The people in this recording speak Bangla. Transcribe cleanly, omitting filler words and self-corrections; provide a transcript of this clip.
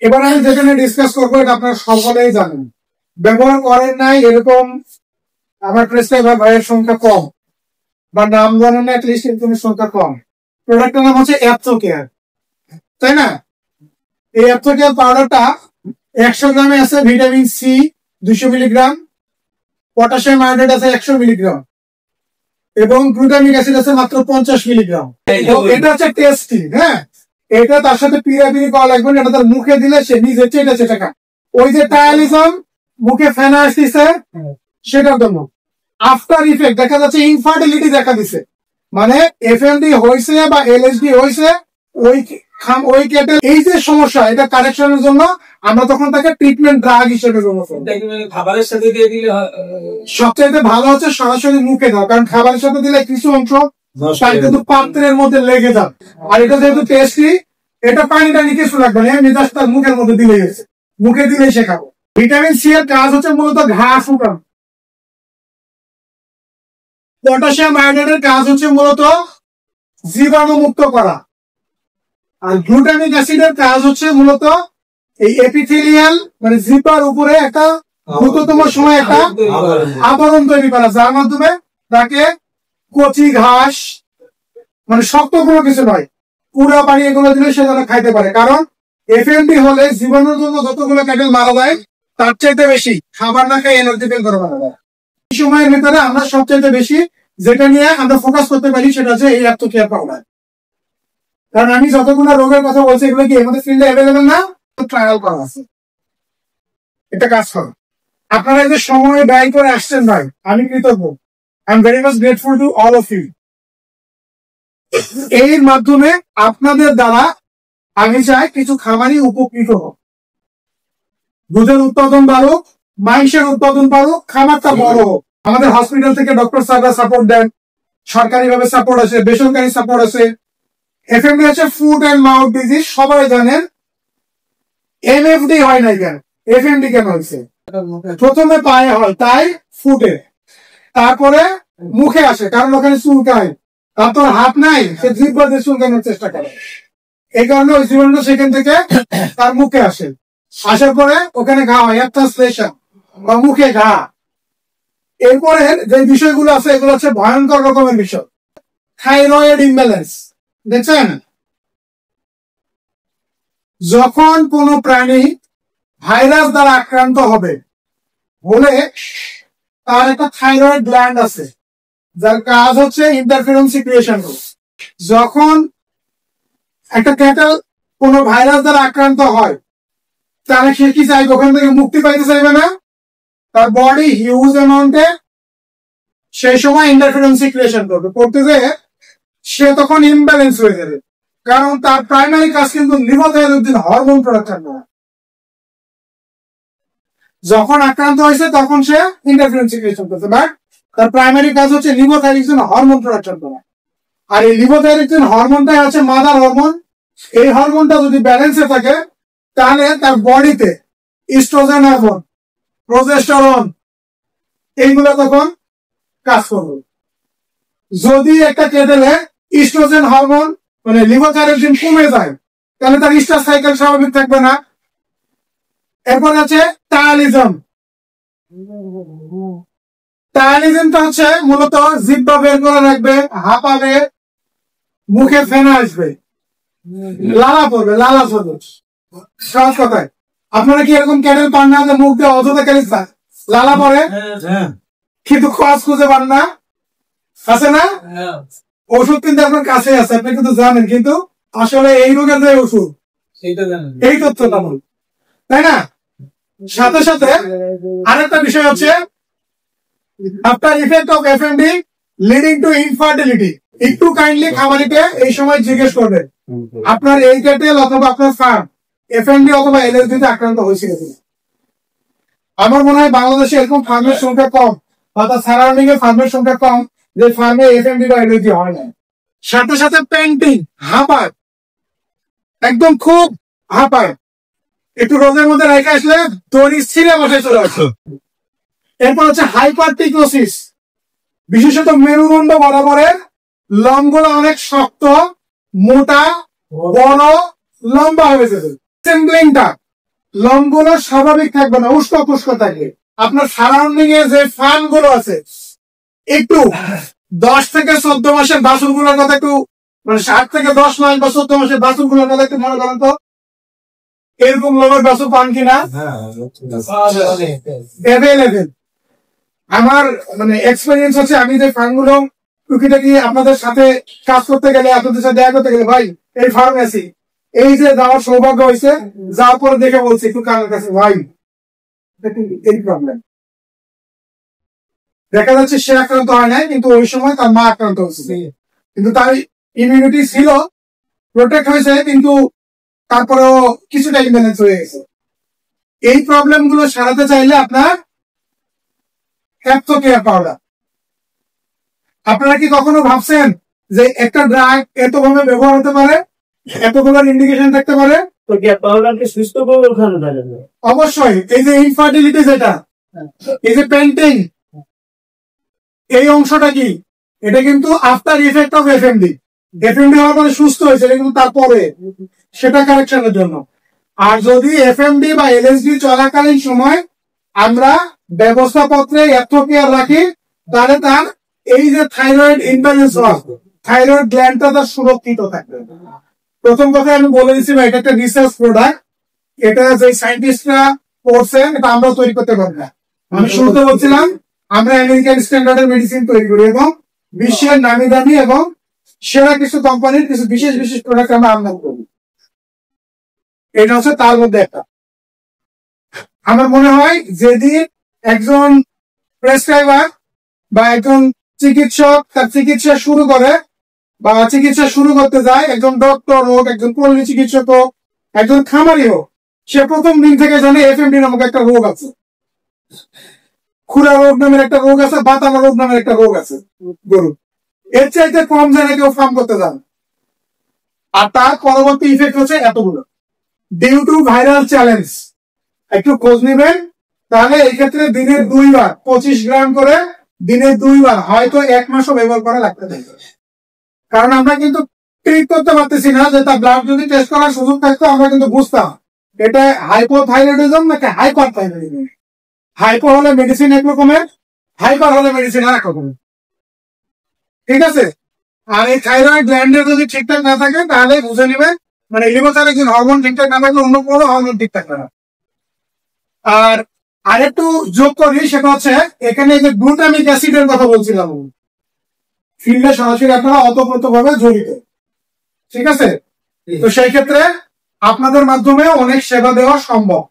এবার আমি যেখানে ডিসকাস করবো এটা আপনারা সকলেই জানেন, ব্যবহার করেন নাই এরকম আমার প্রেসক্রাইবার ভাইয়ের সংখ্যা কম, বা নাম জানেন না অ্যাটলিস্ট এরকমের সংখ্যা কম। প্রোডাক্টের নাম হচ্ছে অ্যাপথোকেয়ার, তাই না? এই অ্যাপথোকেয়ার পাউডারটা 100 গ্রামে আছে vitamin C 200 milligram, potassium iodide আছে 100 মিলিগ্রাম এবং গ্লুটামিক অ্যাসিড আছে মাত্র 50 মিলিগ্রাম। এটা হচ্ছে টেস্টি, হ্যাঁ, এটা তার সাথে পিরাপিরি করা লাগবে না, এটা তার মুখে দিলে সে নিজে চেটে চেটে খায়। ওই যে টায়ালিজম মুখে ফেনা আসতেছে সেটার জন্য আফটার ইফেক্ট দেখা যাচ্ছে ইনফার্টিলিটি দেখা দিছে, মানে এফএমডি হয়েছে বা এলএসডি হয়েছে ওই কেটেল, এই যে সমস্যা এটা কারেকশনের জন্য আমরা তখন তাকে ট্রিটমেন্ট ড্রাগ হিসেবে খাবারের সাথে দিয়ে দিলে সবচেয়ে ভালো হচ্ছে সরাসরি মুখে দাও, কারণ খাবারের সাথে দিলে কিছু অংশ কিন্তু পাত্রের মধ্যে লেগে যাবে। আর এটা যেহেতু টেস্টি, এটা পানি টানি কিছু লাগবে না, এমনি জাস্ট তার মুখের মধ্যে দিলে গেছে, মুখে দিলেই সে খাবো। ভিটামিন সি এর কাজ হচ্ছে মূলত ঘা শুকানো, পটাশিয়াম আয়োডাইডের কাজ হচ্ছে মূলত জীবাণু মুক্ত করা, আর গ্লুটামিক অ্যাসিডের কাজ হচ্ছে মূলত এই এপিথেলিয়াল মানে জিপার উপরে একটা দ্রুততম সময় একটা আবরণ তৈরি করা, যার মাধ্যমে তাকে কচি ঘাস মানে শক্ত কোনো কিছু নয়, পুরা পানি এগুলো দিলে সে যেন খাইতে পারে। কারণ এফএমডি হলে জীবাণুর জন্য যতগুলো ক্যাটেল মারা যায় তার চাইতে বেশি খাবার না খেয়ে এনার্জি ফিল করে মারা যায়। এই সময়ের ভিতরে আমরা সবচাইতে বেশি যেটা নিয়ে আমরা ফোকাস করতে পারি সেটা হচ্ছে এই অ্যাপথোকেয়ার পাউডার। কারণ আমি যতগুলো রোগের কথা বলছি এগুলো কি আমাদের ফিল্ডে অ্যাভেলেবেল না, ট্রায়াল করা আছে। এটা কাজ করো, আপনারা যে সময় ব্যয় করে আসছেন ভাই, আমি কৃতজ্ঞ, I am very much grateful to all of you. এর মাধ্যমে আপনাদের দ্বারা আমি চাই কিছু খামারি উপকৃত হোক, দুধের উৎপাদন বাড়ুক, মাংসের উৎপাদন বাড়ুক, খামারটা বড় হোক। আমাদের হসপিটাল থেকে ডক্টর স্যাররা সাপোর্ট দেন, সরকারি ভাবে সাপোর্ট আছে, বেসরকারি সাপোর্ট আছে। এফএমডি হচ্ছে ফুড অ্যান্ড মাউথ ডিজিজ, সবাই জানেন। এমএফডি হয় নাই কেন, এফএমডি কেন হয়েছে? প্রথমে পায়ে হয় তাই ফুটে, তারপরে মুখে আসে কারণ ওখানে চুলকায়, তার তো হাত নাই, সে জিহ্বা দিয়ে চুলকানোর চেষ্টা করে, এই কারণে ওই জীবাণু সেখান থেকে তার মুখে আসে, আসার পরে ওখানে ঘা হয়, একটা স্পেশাল বা মুখে ঘা। এরপরে যে বিষয়গুলো আছে এগুলো হচ্ছে ভয়ঙ্কর রকমের বিষয়। থাইরয়েড ইমব্যালেন্স দেখছেন, যখন কোন প্রাণী ভাইরাস দ্বারা আক্রান্ত হবে বলে তার একটা থাইরয়েড গ্ল্যান্ড আছে যার কাজ হচ্ছে ইন্টারফেরন সিক্রিয়েশন। যখন একটা ক্যাটেল কোন ভাইরাস দ্বারা আক্রান্ত হয় তাহলে সে কি চাইবে? ওখান থেকে মুক্তি পাইতে চাইবে না, তার বডি হিউজ অ্যামাউন্টে সেই সময় ইন্টারফেরন সিক্রিয়েশন করবে, করতে যেয়ে সে তখন ইমব্যালেন্স হয়ে যাবে, কারণ তার প্রাইমারি কাজ কিন্তু লিভোথাইরোক্সিন হরমোন প্রোডাকশন করা। যখন আক্রান্ত হয়েছে তখন সে ইন্টারফেরন সিক্রিয়েশন করছে, বাট তার প্রাইমারি কাজ হচ্ছে লিভোথাইরোক্সিন হরমোন প্রোডাকশন করা। আর এই লিভোথাইরোক্সিন হরমোনটাই হচ্ছে মাদার হরমোন। এই হরমোনটা যদি ব্যালেন্সে থাকে তাহলে তার বডিতে ইস্ট্রোজেন হরমোন, প্রোজেস্টেরন এইগুলো তখন কাজ করবে। যদি একটা কেটেলে ইস্ট্রোজেন হরমোন মানে লিভোথাইরোক্সিন কমে যায় তাহলে তার স্টার সাইকেল স্বাভাবিক থাকবে না। এরপর আছে টায়ালিজম। টায়ালিজমটা হচ্ছে মূলত জিহ্বা বের করে রাখবে, হাঁপাবে, মুখে ফেনা আসবে, লালা পড়বে, লালা পড়বে। সহজ কথায় আপনারা কি এরকম ক্যাটেল পান না যে মুখ দিয়ে অযথা খালি লালা পড়ে কিন্তু খোঁজ খুঁজে পান না? আছে না? ওষুধ কিন্তু আপনার কাছে আছে, আপনি কিন্তু জানেন, কিন্তু আসলে এই রোগের যে ওষুধ এই তথ্যটা বল, তাই না? সাথে সাথে আরেকটা বিষয় হচ্ছে after effect of FMD leading to infertility. একটু কাইন্ডলি খামারিকে এই সময় জিজ্ঞেস করবেন আপনার এই ক্যাটেল অথবা আপনার ফার্ম এফএমডি অথবা এলএসডি তে আক্রান্ত হয়েছিল কিনা। আমার মনে হয় বাংলাদেশে এরকম ফার্মের সংখ্যা কম, বা তার সারাউন্ডিং এ ফার্মের সংখ্যা কম যে ফার্মে এফএমডি বা এলএসডি হয় না। সাথে সাথে পেন্টিং, হাঁপায়, একদম খুব হাঁপায়, একটু রোদের মধ্যে রেখে আসলে দড়ি ছিঁড়ে বসে চলে আসে। এরপর হচ্ছে হাইপারটিকোসিস, বিশেষত মেরুদণ্ড বরাবরের লোমগুলো অনেক শক্ত, মোটা, বড়, লম্বা হয়ে যেত। সেম্বলিংটা লোমগুলো স্বাভাবিক থাকবে না, উস্কো পুস্কো থাকবে। আপনার সারাউন্ডিং এ যে ফান গুলো আছে, একটু 10 থেকে 14 মাসের বাছুর গুলোর কথা একটু, মানে 7 থেকে 10 মাস বা 14 মাসের বাছুর গুলোর কথা একটু মনে করেন তো, এরকম লোমের বাছুর পান কিনা? অ্যাভেলেবেল। আমার মানে এক্সপিরিয়েন্স হচ্ছে, আমি যে ফার্মগুলো টুকিটাকি আপনাদের সাথে কাজ করতে গেলে, আপনাদের সাথে দেখা করতে গেলে, ভাই এই ফার্মেসি এই যে যাওয়ার সৌভাগ্য হয়েছে, যাওয়ার পরে দেখে বলছি একটু কানের কাছে, ভাই এই প্রবলেম। দেখা যাচ্ছে সে আক্রান্ত হয় নাই, কিন্তু ওই সময় তার মা আক্রান্ত হচ্ছে, কিন্তু তার ইমিউনিটি ছিল, প্রোটেক্ট হয়েছে, কিন্তু তারপরেও কিছুটা ইমব্যালেন্স হয়ে গেছে। এই প্রবলেম গুলো সারাতে চাইলে আপনার কেয়ার পাউডার। আপনারা কি কখনো ভাবছেন যে একটা ড্রাগ এতভাবে ব্যবহার হতে পারে, এতগুলো ইন্ডিকেশন থাকতে পারে? তো কেয়ার পাউডারকে সুস্থ করে ওখানে দেয় অবশ্যই। এই যে ইনফার্টিলিটি, যেটা এই যে পেন্টিং, এই অংশটা কি, এটা কিন্তু after effect of FMD. FMD হওয়ার পরে সুস্থ হয়েছে, এটা কিন্তু তারপরে সেটা কারেকশনের জন্য। আর যদি এফএমডি বা এলএসডি চলাকালীন সময় আমরা ব্যবস্থাপত্রে কেয়ার রাখি, তাহলে তার এই যে থাইরয়েড ইমব্যালেন্স হওয়া, থাইরয়েড গ্ল্যান্ডটা তার সুরক্ষিত থাকবে। প্রথম কথা আমি বলে দিচ্ছি, এটা একটা রিসার্চ প্রোডাক্ট, এটা যে সায়েন্টিস্টরা করছেন, এটা আমরা তৈরি করতে পারবো না। আমি শুরুতে বলছিলাম, আমরা আমেরিকান স্ট্যান্ডার্ডের মেডিসিন তৈরি করি এবং বিশ্বের নামি দামি এবং সেরা কিছু কোম্পানির কিছু বিশেষ বিশেষ প্রোডাক্ট আমরা আমদানি করি। এটা হচ্ছে তার মধ্যে একটা। আমার মনে হয় যেদিন একজন প্রেসক্রাইবার বা একজন চিকিৎসক তার চিকিৎসা শুরু করে বা চিকিৎসা শুরু করতে যায়, একজন ডক্টর হোক, একজন পল্লী চিকিৎসক হোক, একজন খামারি হোক, সে প্রথম দিন থেকে জানে এফএমডি নামক একটা রোগ আছে, খুরা রোগ নামের একটা রোগ আছে, বাতানো রোগ নামের একটা রোগ আছে গরু। এর চাইতে কম জানে কেউ ফার্ম করতে যান। আর তার পরবর্তী ইফেক্ট হচ্ছে এতগুলো, ডিউ টু ভাইরাল চ্যালেঞ্জ। একটু খোঁজ নিবেন, তাহলে এই ক্ষেত্রে দিনে 2 বার 25 গ্রাম করে, দিনে 2 বার, হয়তো 1 মাসও ব্যবহার করা লাগতে পারে। কারণ আমরা কিন্তু ট্রিট করতে পারতেছি না, যে তার ব্লাড যদি টেস্ট করার সুযোগ থাকতো আমরা কিন্তু বুঝতাম এটা হাইপোথাইরয়েডিজম নাকি হাইপার থাইরয়েডিজম। হাইপো হলে মেডিসিন এক রকমের, হাইপার হলে মেডিসিন আর এক রকমের। ঠিক আছে? আর এই থাইরয়েড গ্ল্যান্ডের যদি ঠিকঠাক না থাকে, তাহলে বুঝে নিবে মানে লিভোথাইরয়েড হরমোন ঠিকঠাক না থাকলে অন্য কোনো হরমোন ঠিক থাকবে না। আর আরেকটু যোগ করি, সেটা হচ্ছে এখানে যে গ্লুটামিক অ্যাসিডের কথা বলছিলাম, ফিল্ডে সরাসরি আপনারা অতপ্রতভাবে জড়িত। ঠিক আছে? তো সেই ক্ষেত্রে আপনাদের মাধ্যমে অনেক সেবা দেওয়া সম্ভব।